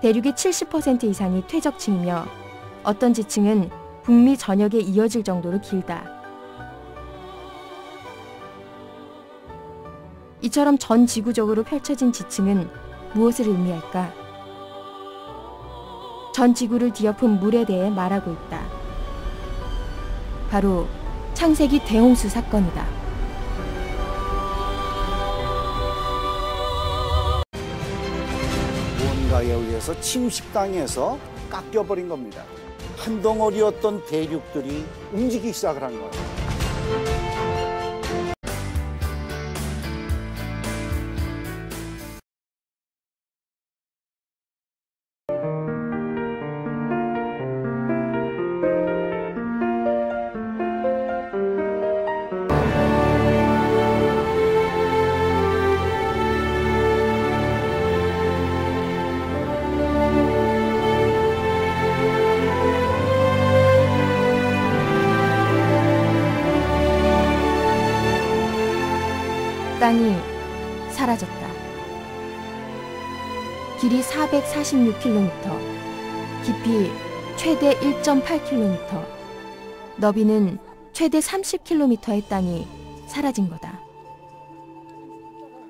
대륙의 70% 이상이 퇴적층이며 어떤 지층은 북미 전역에 이어질 정도로 길다. 이처럼 전 지구적으로 펼쳐진 지층은 무엇을 의미할까? 전 지구를 뒤엎은 물에 대해 말하고 있다. 바로 창세기 대홍수 사건이다. 무언가에 의해서 침식당해서 깎여버린 겁니다. 한 덩어리였던 대륙들이 움직이기 시작을 한 거예요. 땅이 사라졌다. 길이 446km, 깊이 최대 1.8km, 너비는 최대 30km의 땅이 사라진 거다.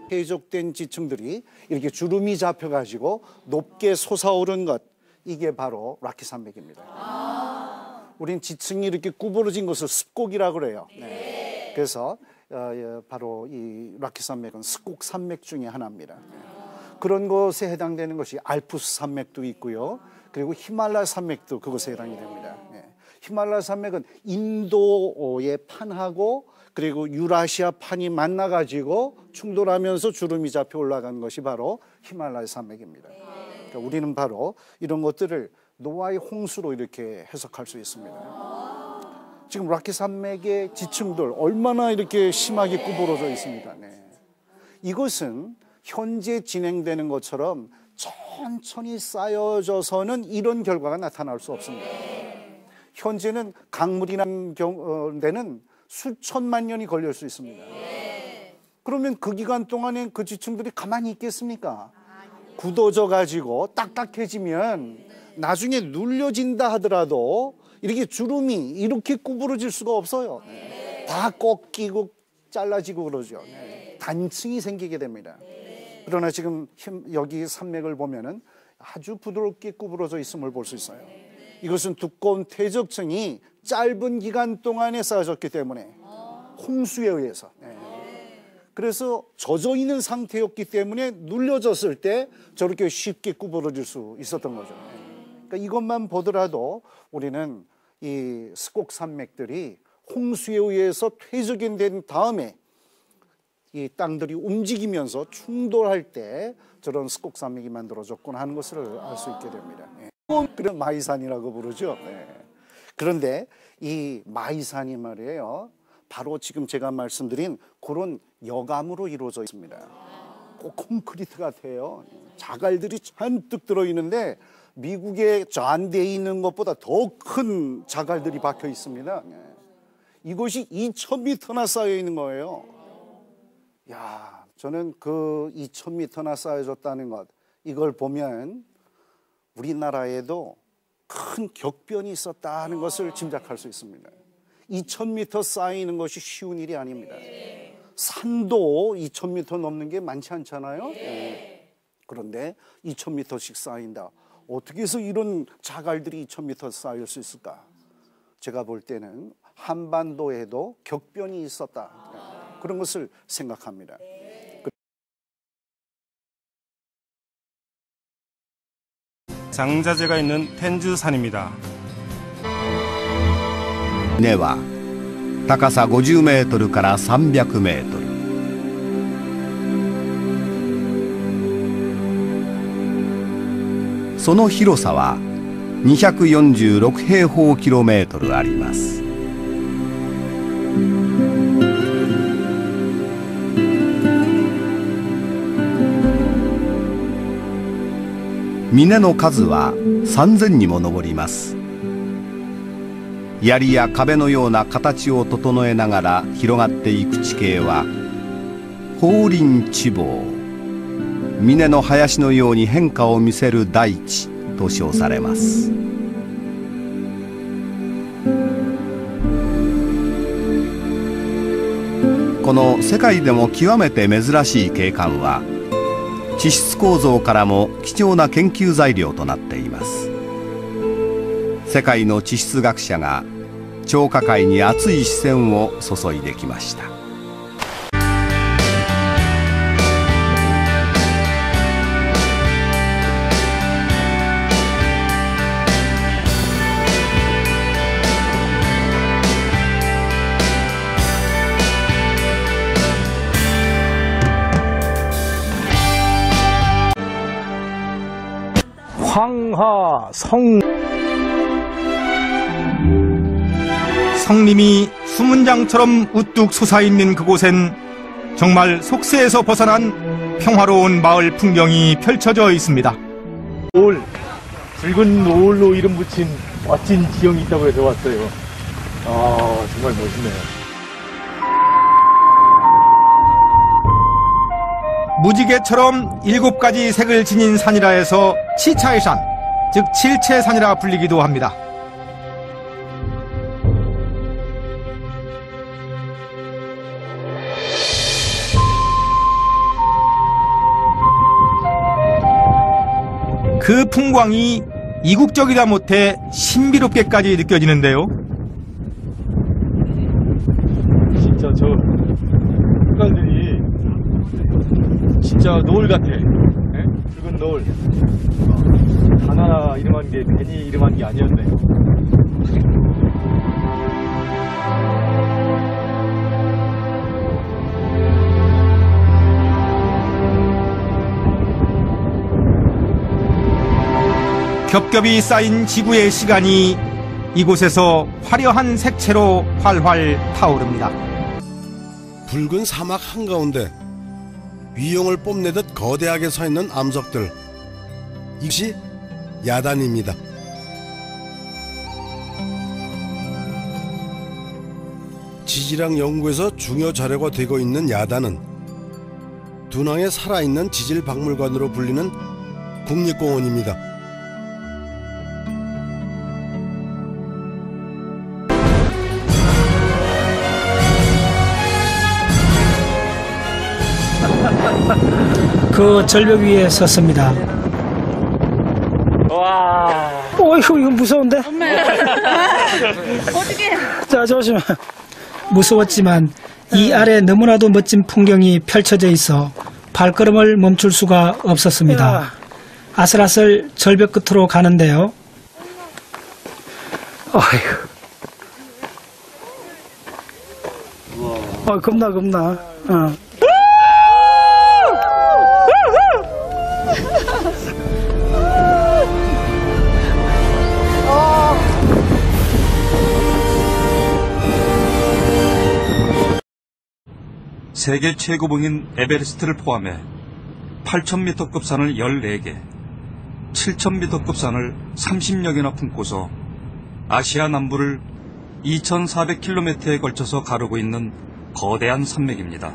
퇴적된 지층들이 이렇게 주름이 잡혀가지고 높게 솟아오른 것, 이게 바로 락키 산맥입니다. 우린 지층이 이렇게 구부러진 것을 습곡이라고 그래요. 네. 그래서 바로 이 락키 산맥은 습곡 산맥 중에 하나입니다. 그런 것에 해당되는 것이 알프스 산맥도 있고요. 그리고 히말라야 산맥도 그것에 해당이 됩니다. 히말라야 산맥은 인도의 판하고 그리고 유라시아 판이 만나가지고 충돌하면서 주름이 잡혀 올라간 것이 바로 히말라야 산맥입니다. 그러니까 우리는 바로 이런 것들을 노아의 홍수로 이렇게 해석할 수 있습니다. 지금 락키 산맥의 지층들 얼마나 이렇게 심하게 구부러져 있습니다. 네. 이것은 현재 진행되는 것처럼 천천히 쌓여져서는 이런 결과가 나타날 수 없습니다. 현재는 강물이란 데는 수천만 년이 걸릴 수 있습니다. 그러면 그 기간 동안에 그 지층들이 가만히 있겠습니까? 굳어져 가지고 딱딱해지면 나중에 눌려진다 하더라도 이렇게 주름이 이렇게 구부러질 수가 없어요. 다 꺾이고 잘라지고 그러죠. 단층이 생기게 됩니다. 그러나 지금 여기 산맥을 보면은 아주 부드럽게 구부러져 있음을 볼 수 있어요. 이것은 두꺼운 퇴적층이 짧은 기간 동안에 쌓여졌기 때문에 홍수에 의해서. 그래서 젖어 있는 상태였기 때문에 눌려졌을 때 저렇게 쉽게 구부러질 수 있었던 거죠. 그러니까 이것만 보더라도 우리는 이 습곡 산맥들이 홍수에 의해서 퇴적된 다음에 이 땅들이 움직이면서 충돌할 때 저런 습곡 산맥이 만들어졌구나 하는 것을 알 수 있게 됩니다. 그런 마이산이라고 부르죠. 그런데 이 마이산이 말이에요, 바로 지금 제가 말씀드린 그런 여감으로 이루어져 있습니다. 꼭 콘크리트 같아요. 자갈들이 잔뜩 들어있는데 미국의 저 안대에 있는 것보다 더 큰 자갈들이 박혀 있습니다. 이것이 2000m나 쌓여 있는 거예요. 야, 저는 그 2000m나 쌓여졌다는 것, 이걸 보면 우리나라에도 큰 격변이 있었다는 것을 짐작할 수 있습니다. 2000m 쌓이는 것이 쉬운 일이 아닙니다. 산도 2000m 넘는 게 많지 않잖아요. 그런데 2000m씩 쌓인다. 어떻게 해서 이런 자갈들이 2000m 쌓일 수 있을까? 제가 볼 때는 한반도에도 격변이 있었다. 그런 것을 생각합니다. 장자재가 있는 텐주산입니다. 根は高さ50メートルから300メートル。その広さは246平方キロメートルあります。峰の数は3000にも上ります。槍や壁のような形を整えながら広がっていく地形は法輪地貌、峰の林のように変化を見せる大地と称されます。この世界でも極めて珍しい景観は地質構造からも貴重な研究材料となっています。世界の地質学者が張家界に熱い視線を注いできました。황하성 성림이 수문장처럼 우뚝 솟아있는 그곳엔 정말 속세에서 벗어난 평화로운 마을 풍경이 펼쳐져 있습니다. 노을, 붉은 노을로 이름 붙인 멋진 지형이 있다고 해서 왔어요. 정말 멋있네요. 무지개처럼 7가지 색을 지닌 산이라 해서 치차이산, 즉 칠채산이라 불리기도 합니다. 그 풍광이 이국적이다 못해 신비롭게까지 느껴지는데요. 진짜 저 색깔들이 진짜 노을 같아. 네? 붉은 노을. 하나 이름한 게 괜히 이름한 게 아니었네요. 겹겹이 쌓인 지구의 시간이 이곳에서 화려한 색채로 활활 타오릅니다. 붉은 사막 한가운데 위용을 뽐내듯 거대하게 서 있는 암석들, 이것이 야단입니다. 지질학 연구에서 중요 자료가 되고 있는 야단은 둔왕의 살아있는 지질박물관으로 불리는 국립공원입니다. 그 절벽 위에 섰습니다. 와. 어이구, 이거 무서운데? 어떻게? 자, 조심해. 무서웠지만 이 아래 너무나도 멋진 풍경이 펼쳐져 있어 발걸음을 멈출 수가 없었습니다. 아슬아슬 절벽 끝으로 가는데요. 어이구. 겁나. 세계 최고봉인 에베레스트를 포함해 8,000m급 산을 14개, 7,000m급 산을 30여 개나 품고서 아시아 남부를 2,400km에 걸쳐서 가르고 있는 거대한 산맥입니다.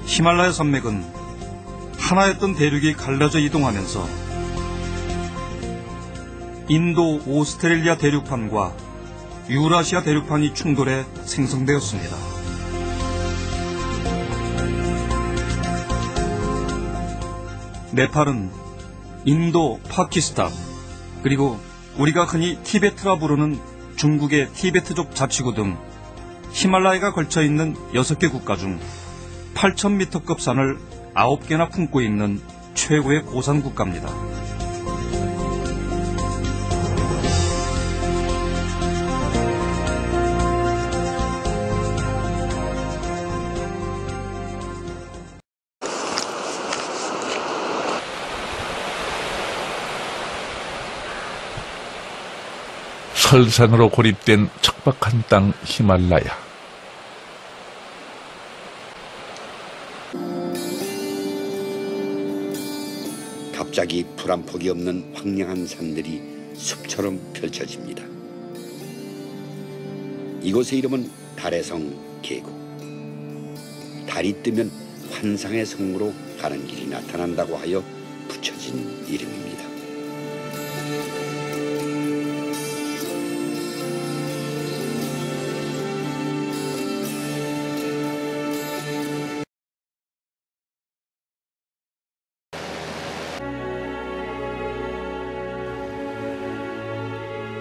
히말라야 산맥은 하나였던 대륙이 갈라져 이동하면서 인도 오스트레일리아 대륙판과 유라시아 대륙판이 충돌해 생성되었습니다. 네팔은 인도, 파키스탄, 그리고 우리가 흔히 티베트라 부르는 중국의 티베트족 자치구 등 히말라야가 걸쳐있는 6개 국가 중 8,000m급 산을 9개나 품고 있는 최고의 고산 국가입니다. 설산으로 고립된 척박한 땅 히말라야. 갑자기 풀 한 폭이 없는 황량한 산들이 숲처럼 펼쳐집니다. 이곳의 이름은 달의 성 계곡. 달이 뜨면 환상의 성으로 가는 길이 나타난다고 하여 붙여진 이름입니다.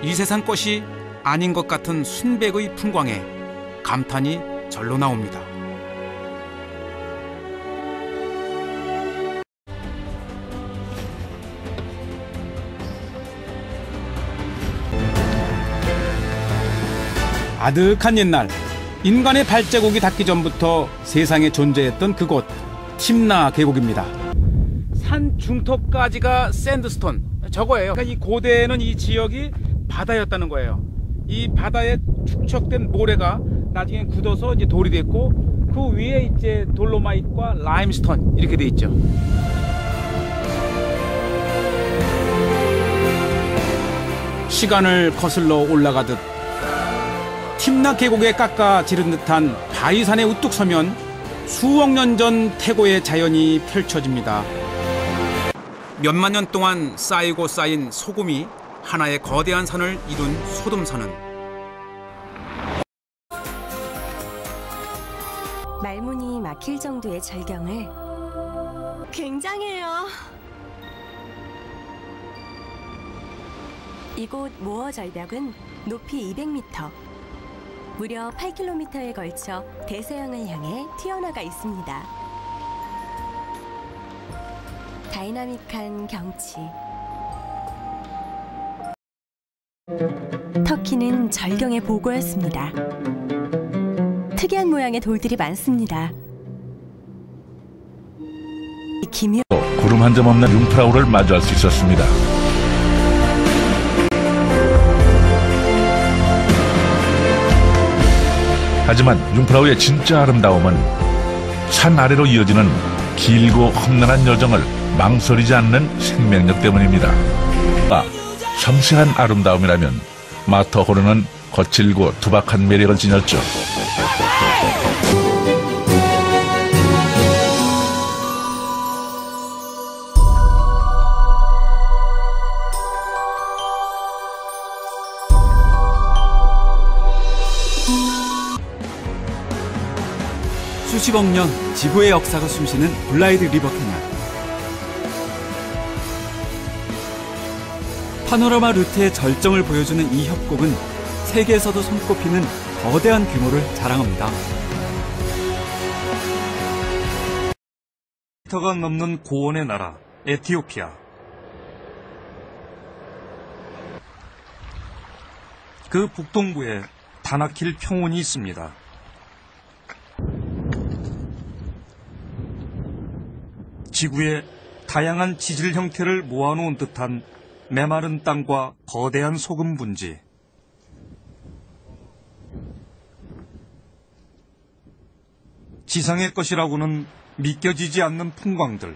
이 세상 것이 아닌 것 같은 순백의 풍광에 감탄이 절로 나옵니다. 아득한 옛날, 인간의 발자국이 닿기 전부터 세상에 존재했던 그곳, 팀나 계곡입니다. 산 중턱까지가 샌드스톤, 저거예요. 그러니까 이 고대에는 이 지역이 바다였다는 거예요. 이 바다에 축적된 모래가 나중에 굳어서 이제 돌이 됐고, 그 위에 이제 돌로마이트와 라임스톤 이렇게 돼 있죠. 시간을 거슬러 올라가듯 팀나 계곡에 깎아지른 듯한 바위산에 우뚝 서면 수억 년 전 태고의 자연이 펼쳐집니다. 몇만 년 동안 쌓이고 쌓인 소금이 하나의 거대한 산을 이룬 소돔산은 말문이 막힐 정도의 절경을 굉장해요. 이곳 모어 절벽은 높이 200m, 무려 8km에 걸쳐 대서양을 향해 튀어나가 있습니다. 다이나믹한 경치. 터키는 절경의 보고였습니다. 특이한 모양의 돌들이 많습니다. 구름 한 점 없는 융프라우를 마주할 수 있었습니다. 하지만 융프라우의 진짜 아름다움은 산 아래로 이어지는 길고 험난한 여정을 망설이지 않는 생명력 때문입니다. 섬세한 아름다움이라면 마터호르는 거칠고 투박한 매력을 지녔죠. 수십억 년 지구의 역사가 숨쉬는 블라이드 리버 캐널. 파노라마 루트의 절정을 보여주는 이 협곡은 세계에서도 손꼽히는 거대한 규모를 자랑합니다. 미터가 넘는 고원의 나라 에티오피아. 그 북동부에 다나킬 평원이 있습니다. 지구의 다양한 지질 형태를 모아놓은 듯한 메마른 땅과 거대한 소금 분지. 지상의 것이라고는 믿겨지지 않는 풍광들.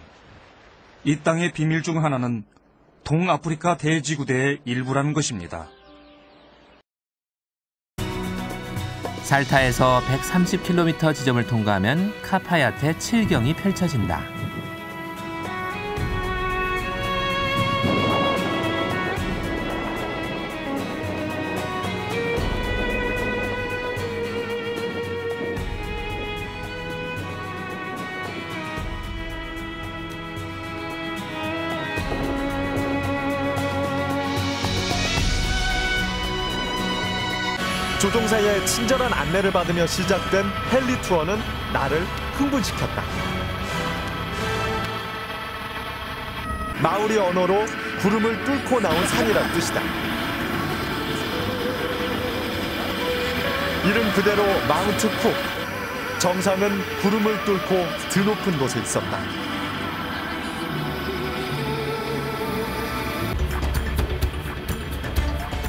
이 땅의 비밀 중 하나는 동아프리카 대지구대의 일부라는 것입니다. 살타에서 130km 지점을 통과하면 카파야테 칠경이 펼쳐진다. 조종사의 친절한 안내를 받으며 시작된 헬리 투어는 나를 흥분시켰다. 마오리 언어로 구름을 뚫고 나온 산이란 뜻이다. 이름 그대로 마운트 쿡. 정상은 구름을 뚫고 드높은 곳에 있었다.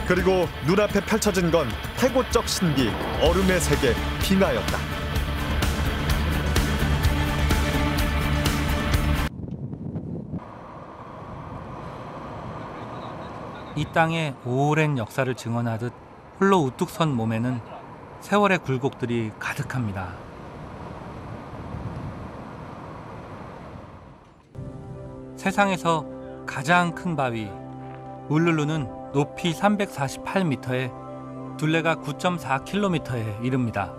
그리고 눈앞에 펼쳐진 건 태고적 신비, 얼음의 세계, 빙하였다. 이 땅의 오랜 역사를 증언하듯 홀로 우뚝 선 몸에는 세월의 굴곡들이 가득합니다. 세상에서 가장 큰 바위 울룰루는 높이 348m에 둘레가 9.4km에 이릅니다.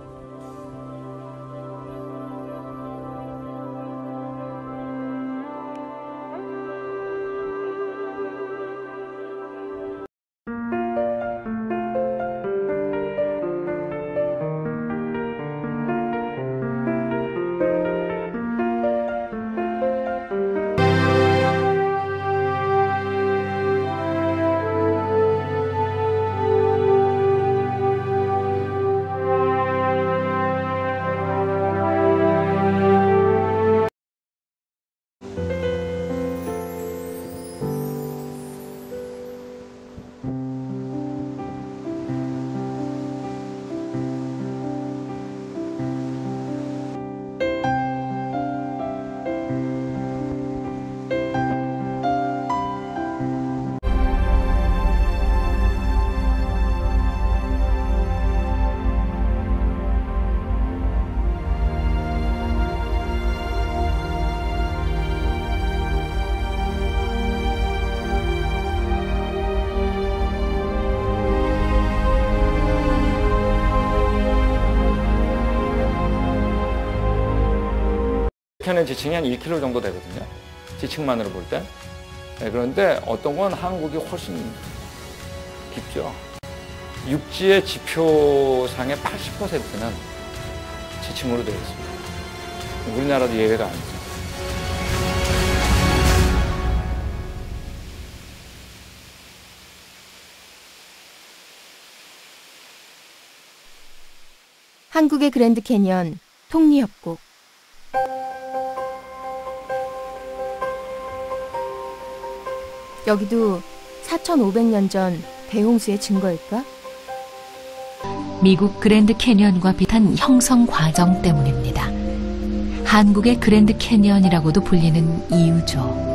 캐년 지층이 한 1km 정도 되거든요. 지층만으로 볼 때. 네, 그런데 어떤 건 한국이 훨씬 깊죠. 육지의 지표상의 80%는 지층으로 되어 있습니다. 우리나라도 예외가 아니죠. 한국의 그랜드 캐니언 톱니협곡. 여기도 4,500년 전 대홍수의 증거일까? 미국 그랜드 캐니언과 비슷한 형성 과정 때문입니다. 한국의 그랜드 캐니언이라고도 불리는 이유죠.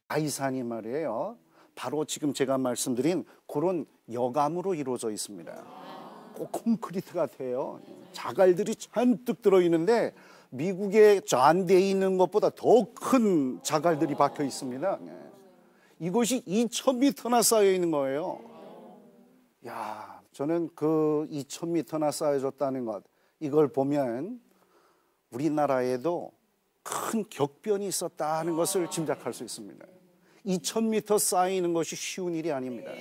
아이산이 말이에요. 바로 지금 제가 말씀드린 그런 여감으로 이루어져 있습니다. 꼭 콘크리트 같아요. 자갈들이 잔뜩 들어있는데 미국에 저 안대에 있는 것보다 더 큰 자갈들이 박혀 있습니다. 이것이 2,000m나 쌓여 있는 거예요. 야, 저는 그 2,000m나 쌓여졌다는 것, 이걸 보면 우리나라에도 큰 격변이 있었다는 것을 짐작할 수 있습니다. 2,000m 쌓이는 것이 쉬운 일이 아닙니다.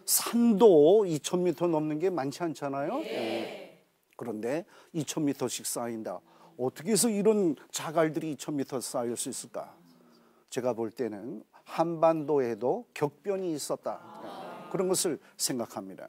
산도 2,000m 넘는 게 많지 않잖아요. 그런데 2,000m씩 쌓인다. 어떻게 해서 이런 자갈들이 2,000m 쌓일 수 있을까? 제가 볼 때는 한반도에도 격변이 있었다. 그런 것을 생각합니다.